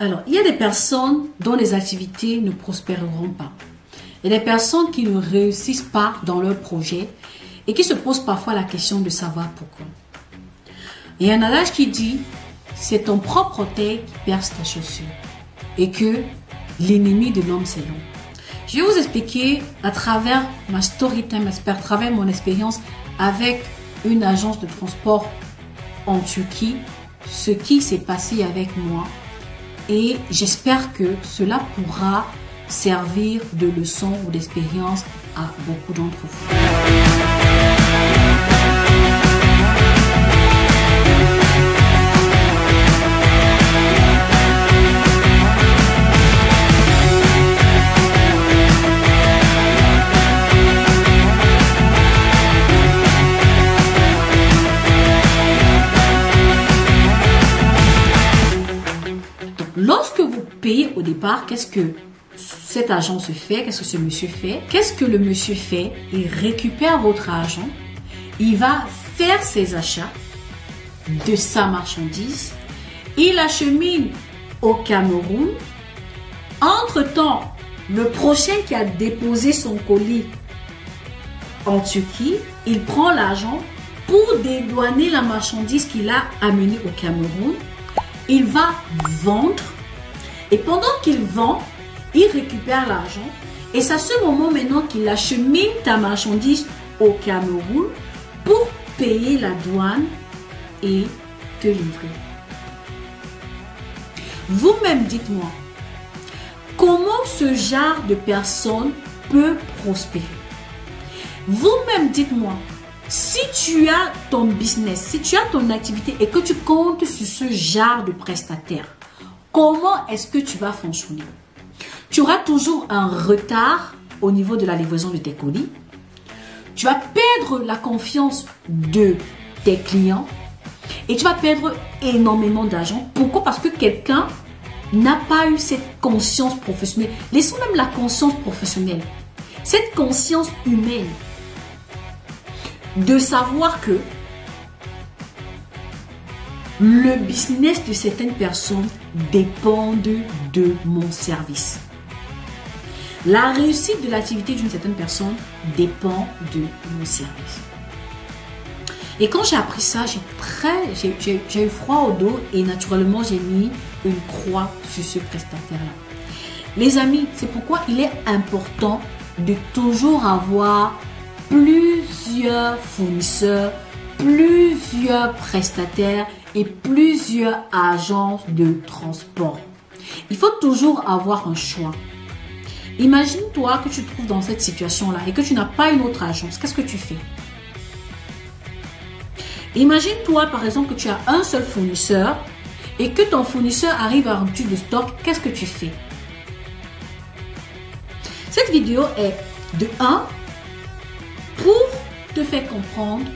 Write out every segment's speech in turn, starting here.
Alors, il y a des personnes dont les activités ne prospéreront pas. Il y a des personnes qui ne réussissent pas dans leur projet et qui se posent parfois la question de savoir pourquoi. Il y a un adage qui dit, c'est ton propre orteil qui perce ta chaussure et que l'ennemi de l'homme c'est l'homme. Je vais vous expliquer à travers ma story time, à travers mon expérience avec une agence de transport en Turquie, ce qui s'est passé avec moi. Et j'espère que cela pourra servir de leçon ou d'expérience à beaucoup d'entre vous. Lorsque vous payez au départ, qu'est-ce que cet agent se fait? Qu'est-ce que ce monsieur fait? Qu'est-ce que le monsieur fait? Il récupère votre argent, il va faire ses achats de sa marchandise, il achemine au Cameroun. Entre-temps, le prochain qui a déposé son colis en Turquie, il prend l'argent pour dédouaner la marchandise qu'il a amenée au Cameroun. Il va vendre et pendant qu'il vend, il récupère l'argent et c'est à ce moment maintenant qu'il achemine ta marchandise au Cameroun pour payer la douane et te livrer. Vous-même dites-moi, comment ce genre de personne peut prospérer? Vous-même dites-moi, si tu as ton business, si tu as ton activité et que tu comptes sur ce genre de prestataire, comment est-ce que tu vas fonctionner? Tu auras toujours un retard au niveau de la livraison de tes colis. Tu vas perdre la confiance de tes clients et tu vas perdre énormément d'argent. Pourquoi? Parce que quelqu'un n'a pas eu cette conscience professionnelle. Laissons même la conscience professionnelle. Cette conscience humaine de savoir que le business de certaines personnes dépend de mon service. La réussite de l'activité d'une certaine personne dépend de mon service. Et quand j'ai appris ça, j'ai eu froid au dos et naturellement j'ai mis une croix sur ce prestataire-là. Les amis, c'est pourquoi il est important de toujours avoir plusieurs fournisseurs, plusieurs prestataires et plusieurs agences de transport. Il faut toujours avoir un choix. Imagine-toi que tu te trouves dans cette situation-là et que tu n'as pas une autre agence. Qu'est-ce que tu fais? Imagine-toi par exemple que tu as un seul fournisseur et que ton fournisseur arrive à rupture de stock. Qu'est-ce que tu fais? Cette vidéo est de 1 pour te faire comprendre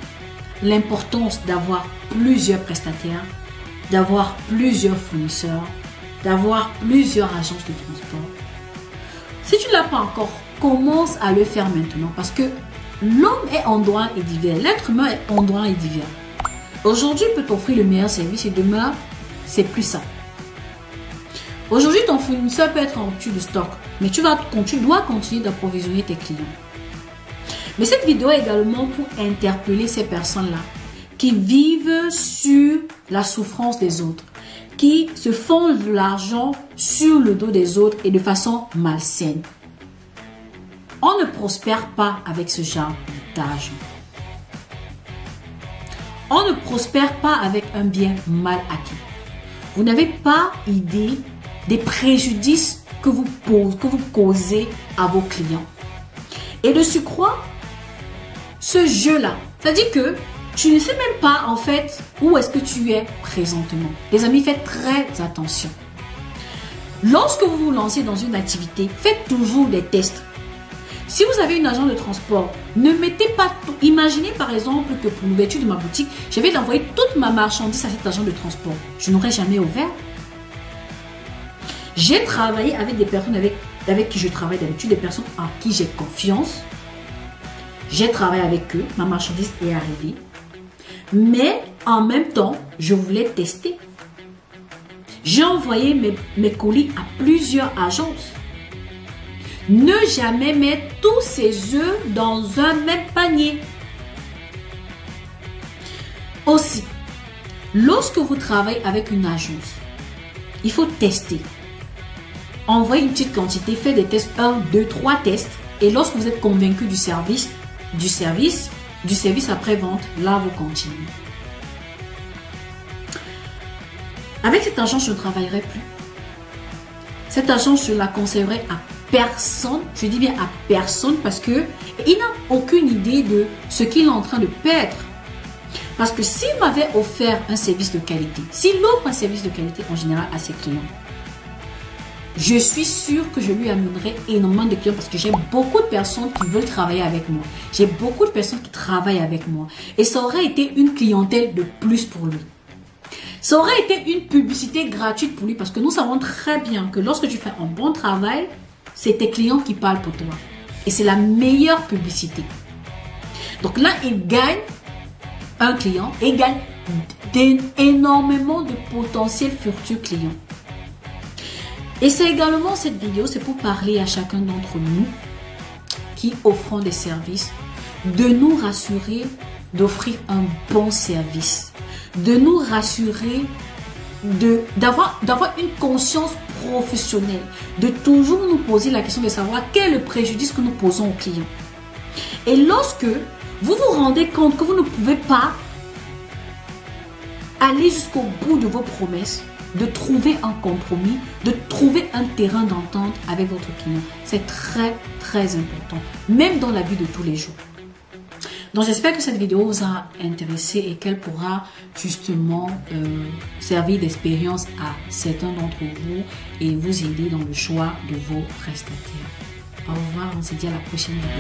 l'importance d'avoir plusieurs prestataires, d'avoir plusieurs fournisseurs, d'avoir plusieurs agences de transport. Si tu ne l'as pas encore, commence à le faire maintenant parce que l'homme est endroit et divers, l'être humain est endroit et divers. Aujourd'hui, il peut t'offrir le meilleur service et demain, c'est plus ça. Aujourd'hui, ton fournisseur peut être en rupture de stock, mais tu dois continuer d'approvisionner tes clients. Mais cette vidéo est également pour interpeller ces personnes-là qui vivent sur la souffrance des autres, qui se font de l'argent sur le dos des autres et de façon malsaine. On ne prospère pas avec ce genre d'argent. On ne prospère pas avec un bien mal acquis. Vous n'avez pas idée des préjudices que vous causez à vos clients. Et de surcroît, ce jeu-là, c'est-à-dire que tu ne sais même pas en fait où est-ce que tu es présentement. Les amis, faites très attention. Lorsque vous vous lancez dans une activité, faites toujours des tests. Si vous avez une agence de transport, ne mettez pas tout. Imaginez par exemple que pour l'ouverture de ma boutique, je vais envoyer toute ma marchandise à cet agent de transport. Je n'aurais jamais ouvert. J'ai travaillé avec des personnes avec qui je travaille d'habitude, des personnes en qui j'ai confiance. J'ai travaillé avec eux, ma marchandise est arrivée. Mais en même temps, je voulais tester. J'ai envoyé mes colis à plusieurs agences. Ne jamais mettre tous ses œufs dans un même panier. Aussi, lorsque vous travaillez avec une agence, il faut tester. Envoyez une petite quantité, faites des tests, 1, 2, 3 tests. Et lorsque vous êtes convaincu du service après-vente, là, vous continuez. Avec cette agence, je ne travaillerai plus. Cette agence, je la conseillerai à personne. Je dis bien à personne parce que il n'a aucune idée de ce qu'il est en train de perdre. Parce que s'il m'avait offert un service de qualité, s'il offre un service de qualité en général à ses clients, je suis sûre que je lui amènerai énormément de clients parce que j'ai beaucoup de personnes qui veulent travailler avec moi. J'ai beaucoup de personnes qui travaillent avec moi. Et ça aurait été une clientèle de plus pour lui. Ça aurait été une publicité gratuite pour lui parce que nous savons très bien que lorsque tu fais un bon travail, c'est tes clients qui parlent pour toi. Et c'est la meilleure publicité. Donc là, il gagne un client et il gagne énormément de potentiels futurs clients. Et c'est également cette vidéo, c'est pour parler à chacun d'entre nous qui offront des services, de nous rassurer, d'offrir un bon service, de nous rassurer, d'avoir une conscience professionnelle, de toujours nous poser la question de savoir quel est le préjudice que nous posons aux clients. Et lorsque vous vous rendez compte que vous ne pouvez pas aller jusqu'au bout de vos promesses, de trouver un compromis, de trouver un terrain d'entente avec votre client. C'est très, très important, même dans la vie de tous les jours. Donc, j'espère que cette vidéo vous a intéressé et qu'elle pourra justement servir d'expérience à certains d'entre vous et vous aider dans le choix de vos prestataires. Au revoir, on se dit à la prochaine vidéo.